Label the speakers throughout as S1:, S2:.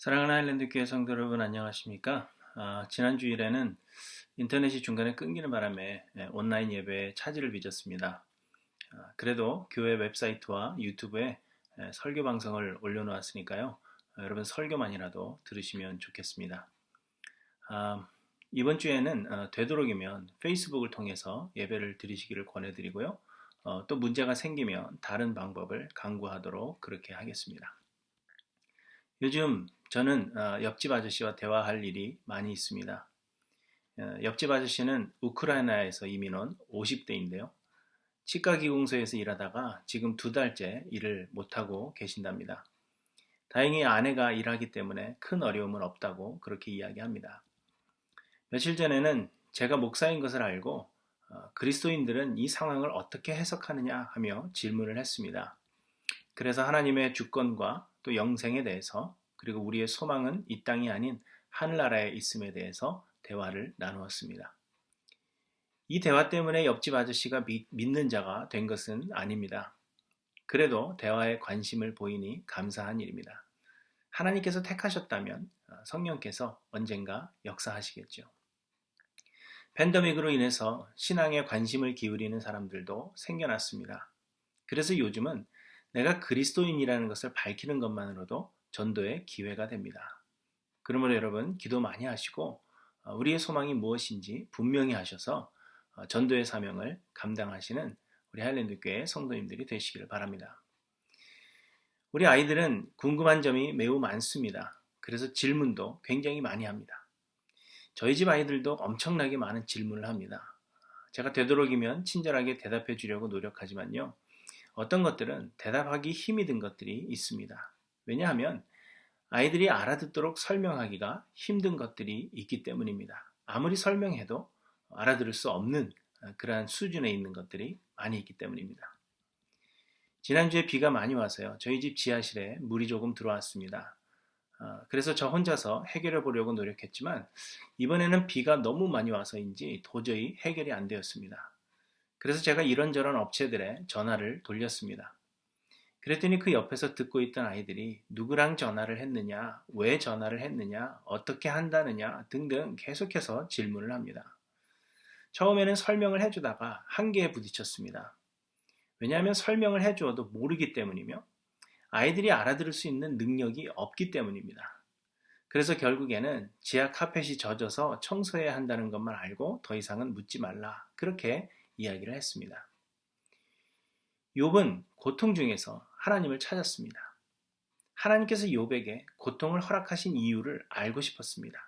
S1: 사랑하는 하일랜드 교회 성도 여러분 안녕하십니까? 지난 주일에는 인터넷이 중간에 끊기는 바람에 온라인 예배에 차질을 빚었습니다. 그래도 교회 웹사이트와 유튜브에 설교 방송을 올려놓았으니까요. 여러분 설교만이라도 들으시면 좋겠습니다. 이번 주에는 되도록이면 페이스북을 통해서 예배를 드리시기를 권해드리고요. 또 문제가 생기면 다른 방법을 강구하도록 그렇게 하겠습니다. 요즘 저는 옆집 아저씨와 대화할 일이 많이 있습니다. 옆집 아저씨는 우크라이나에서 이민 온 50대인데요. 치과기공소에서 일하다가 지금 2달째 일을 못하고 계신답니다. 다행히 아내가 일하기 때문에 큰 어려움은 없다고 그렇게 이야기합니다. 며칠 전에는 제가 목사인 것을 알고 그리스도인들은 이 상황을 어떻게 해석하느냐 하며 질문을 했습니다. 그래서 하나님의 주권과 또 영생에 대해서 그리고 우리의 소망은 이 땅이 아닌 하늘나라에 있음에 대해서 대화를 나누었습니다. 이 대화 때문에 옆집 아저씨가 믿는 자가 된 것은 아닙니다. 그래도 대화에 관심을 보이니 감사한 일입니다. 하나님께서 택하셨다면 성령께서 언젠가 역사하시겠죠. 팬데믹으로 인해서 신앙에 관심을 기울이는 사람들도 생겨났습니다. 그래서 요즘은 내가 그리스도인이라는 것을 밝히는 것만으로도 전도의 기회가 됩니다. 그러므로 여러분 기도 많이 하시고 우리의 소망이 무엇인지 분명히 하셔서 전도의 사명을 감당하시는 우리 하일랜드 교회 성도님들이 되시기를 바랍니다. 우리 아이들은 궁금한 점이 매우 많습니다. 그래서 질문도 굉장히 많이 합니다. 저희 집 아이들도 엄청나게 많은 질문을 합니다. 제가 되도록이면 친절하게 대답해 주려고 노력하지만요. 어떤 것들은 대답하기 힘이 든 것들이 있습니다. 왜냐하면 아이들이 알아듣도록 설명하기가 힘든 것들이 있기 때문입니다. 아무리 설명해도 알아들을 수 없는 그러한 수준에 있는 것들이 많이 있기 때문입니다. 지난주에 비가 많이 와서요. 저희 집 지하실에 물이 조금 들어왔습니다. 그래서 저 혼자서 해결해 보려고 노력했지만 이번에는 비가 너무 많이 와서인지 도저히 해결이 안 되었습니다. 그래서 제가 이런저런 업체들에 전화를 돌렸습니다. 그랬더니 그 옆에서 듣고 있던 아이들이 누구랑 전화를 했느냐, 왜 전화를 했느냐, 어떻게 한다느냐 등등 계속해서 질문을 합니다. 처음에는 설명을 해주다가 한계에 부딪혔습니다. 왜냐하면 설명을 해주어도 모르기 때문이며 아이들이 알아들을 수 있는 능력이 없기 때문입니다. 그래서 결국에는 지하 카펫이 젖어서 청소해야 한다는 것만 알고 더 이상은 묻지 말라. 그렇게 이야기를 했습니다. 욥은 고통 중에서 하나님을 찾았습니다. 하나님께서 욥에게 고통을 허락하신 이유를 알고 싶었습니다.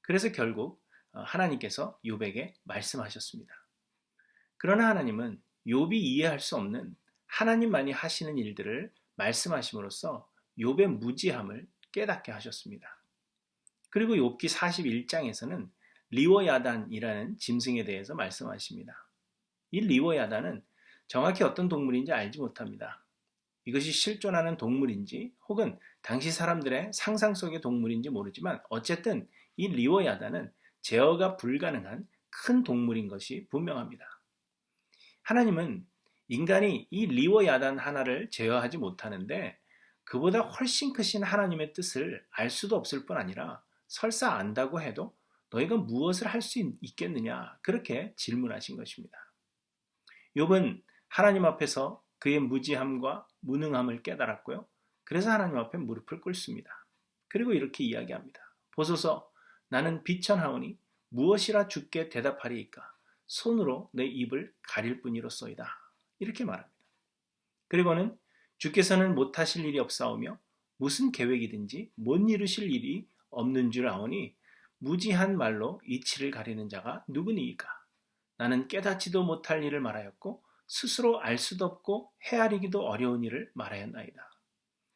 S1: 그래서 결국 하나님께서 욥에게 말씀하셨습니다. 그러나 하나님은 욥이 이해할 수 없는 하나님만이 하시는 일들을 말씀하심으로써 욥의 무지함을 깨닫게 하셨습니다. 그리고 욥기 41장에서는 리워야단이라는 짐승에 대해서 말씀하십니다. 이 리워야단은 정확히 어떤 동물인지 알지 못합니다. 이것이 실존하는 동물인지 혹은 당시 사람들의 상상 속의 동물인지 모르지만 어쨌든 이 리워야단은 제어가 불가능한 큰 동물인 것이 분명합니다. 하나님은 인간이 이 리워야단 하나를 제어하지 못하는데 그보다 훨씬 크신 하나님의 뜻을 알 수도 없을 뿐 아니라 설사 안다고 해도 너희가 무엇을 할 수 있겠느냐 그렇게 질문하신 것입니다. 욥은 하나님 앞에서 그의 무지함과 무능함을 깨달았고요. 그래서 하나님 앞에 무릎을 꿇습니다. 그리고 이렇게 이야기합니다. 보소서 나는 비천하오니 무엇이라 주께 대답하리이까 손으로 내 입을 가릴 뿐이로소이다. 이렇게 말합니다. 그리고는 주께서는 못하실 일이 없사오며 무슨 계획이든지 못 이루실 일이 없는 줄 아오니 무지한 말로 이치를 가리는 자가 누구니이까 나는 깨닫지도 못할 일을 말하였고 스스로 알 수도 없고 헤아리기도 어려운 일을 말하였나이다.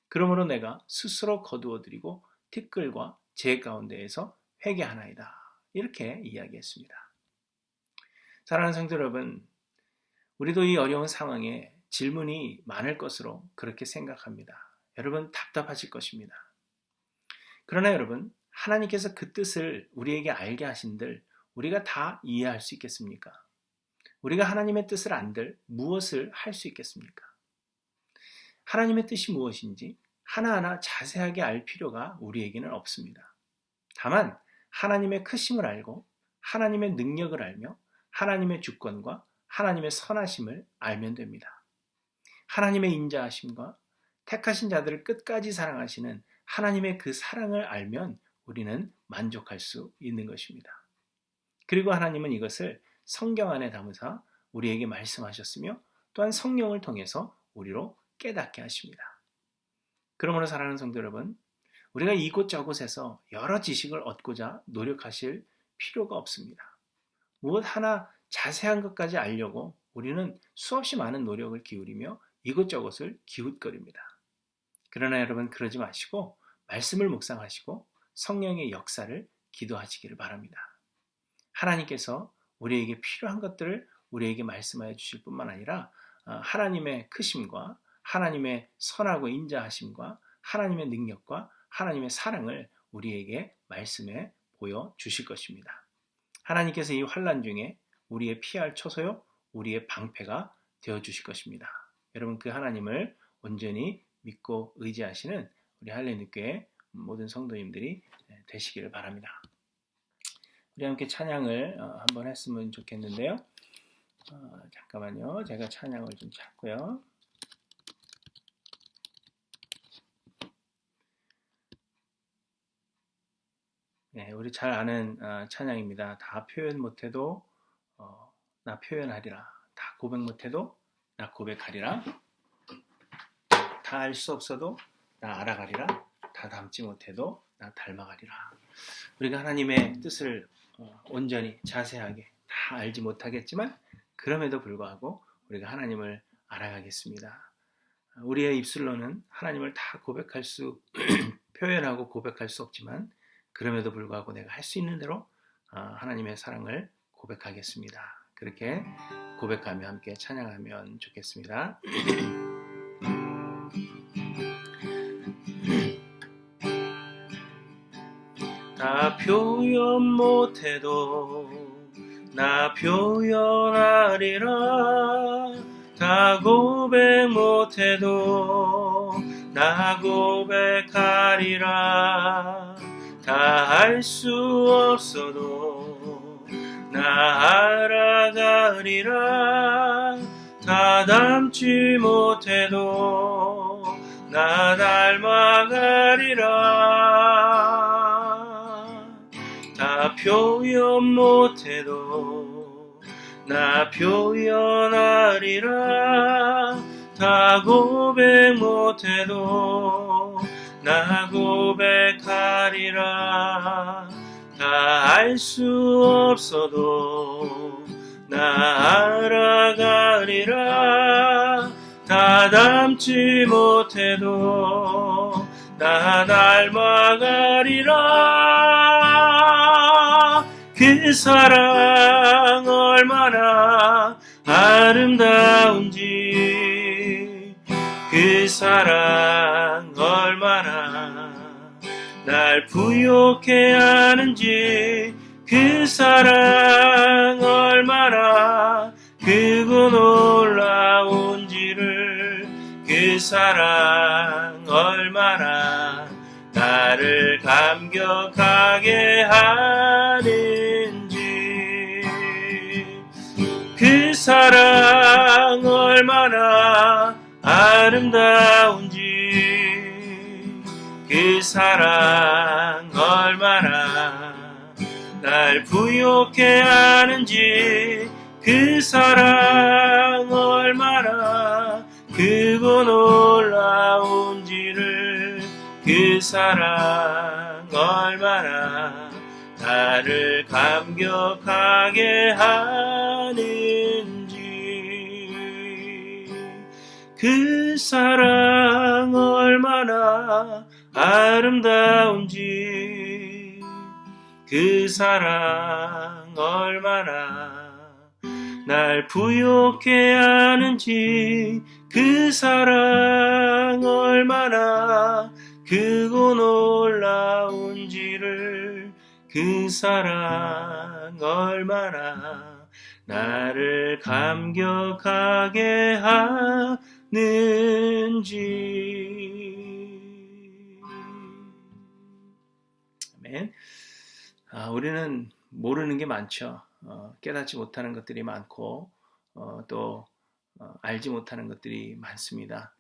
S1: 그러므로 내가 스스로 거두어드리고 티끌과 재 가운데에서 회개하나이다. 이렇게 이야기했습니다. 사랑하는 성도 여러분, 우리도 이 어려운 상황에 질문이 많을 것으로 그렇게 생각합니다. 여러분 답답하실 것입니다. 그러나 여러분, 하나님께서 그 뜻을 우리에게 알게 하신들 우리가 다 이해할 수 있겠습니까? 우리가 하나님의 뜻을 안들 무엇을 할 수 있겠습니까? 하나님의 뜻이 무엇인지 하나하나 자세하게 알 필요가 우리에게는 없습니다. 다만 하나님의 크심을 알고 하나님의 능력을 알며 하나님의 주권과 하나님의 선하심을 알면 됩니다. 하나님의 인자하심과 택하신 자들을 끝까지 사랑하시는 하나님의 그 사랑을 알면 우리는 만족할 수 있는 것입니다. 그리고 하나님은 이것을 성경 안에 담으사 우리에게 말씀하셨으며 또한 성령을 통해서 우리로 깨닫게 하십니다. 그러므로 사랑하는 성도 여러분, 우리가 이곳저곳에서 여러 지식을 얻고자 노력하실 필요가 없습니다. 무엇 하나 자세한 것까지 알려고 우리는 수없이 많은 노력을 기울이며 이곳저곳을 기웃거립니다. 그러나 여러분, 그러지 마시고 말씀을 묵상하시고 성령의 역사를 기도하시기를 바랍니다. 하나님께서 우리에게 필요한 것들을 우리에게 말씀하여 주실 뿐만 아니라 하나님의 크심과 하나님의 선하고 인자하심과 하나님의 능력과 하나님의 사랑을 우리에게 말씀해 보여주실 것입니다. 하나님께서 이 환난 중에 우리의 피할 초소요, 우리의 방패가 되어주실 것입니다. 여러분, 그 하나님을 온전히 믿고 의지하시는 우리 할례교회 모든 성도님들이 되시기를 바랍니다. 우리 함께 찬양을 한번 했으면 좋겠는데요. 잠깐만요. 제가 찬양을 좀 찾고요. 네, 우리 잘 아는 찬양입니다. 다 표현 못해도 나 표현하리라. 다 고백 못해도 나 고백하리라. 다 알 수 없어도 나 알아가리라. 다 닮지 못해도 나 닮아가리라. 우리가 하나님의 뜻을 온전히 자세하게 다 알지 못하겠지만 그럼에도 불구하고 우리가 하나님을 알아가겠습니다. 우리의 입술로는 하나님을 다 고백할 수 표현하고 고백할 수 없지만 그럼에도 불구하고 내가 할 수 있는 대로 하나님의 사랑을 고백하겠습니다. 그렇게 고백하며 함께 찬양하면 좋겠습니다. 다 표현 못해도 나 표현하리라. 다 고백 못해도 나 고백하리라. 다 할 수 없어도 나 알아가리라. 다 닮지 못해도 나 닮아가리라. 다 표현 못해도 나 표현하리라. 다 고백 못해도 나 고백하리라. 다 알 수 없어도 나 알아가리라. 다 닮지 못해도 나 닮아가리라. 그 사랑 얼마나 아름다운지, 그 사랑 얼마나 날 부욕해 하는지, 그 사랑 얼마나 크고 놀라운지를, 그 사랑 얼마나 나를 감격하게 하는지, 그 사랑 얼마나 아름다운지, 그 사랑 얼마나 날 부욕해 하는지, 그 사랑 얼마나 크고 놀라운지를, 그 사랑 얼마나 나를 감격하게 하는지, 그 사랑 얼마나 아름다운지, 그 사랑 얼마나 날 부욕해 하는지, 그 사랑 얼마나 크고 놀라운지를, 그 사랑 얼마나 나를 감격하게 하는지. 아멘. 우리는 모르는 게 많죠. 깨닫지 못하는 것들이 많고 또 알지 못하는 것들이 많습니다.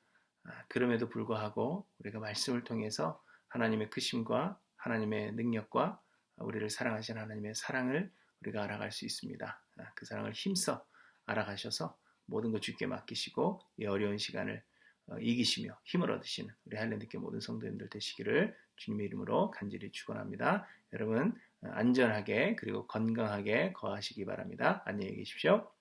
S1: 그럼에도 불구하고 우리가 말씀을 통해서 하나님의 크심과 하나님의 능력과 우리를 사랑하신 하나님의 사랑을 우리가 알아갈 수 있습니다. 그 사랑을 힘써 알아가셔서 모든 것 주께 맡기시고 이 어려운 시간을 이기시며 힘을 얻으시는 우리 하일랜드교회 모든 성도님들 되시기를 주님의 이름으로 간절히 축원합니다. 여러분 안전하게 그리고 건강하게 거하시기 바랍니다. 안녕히 계십시오.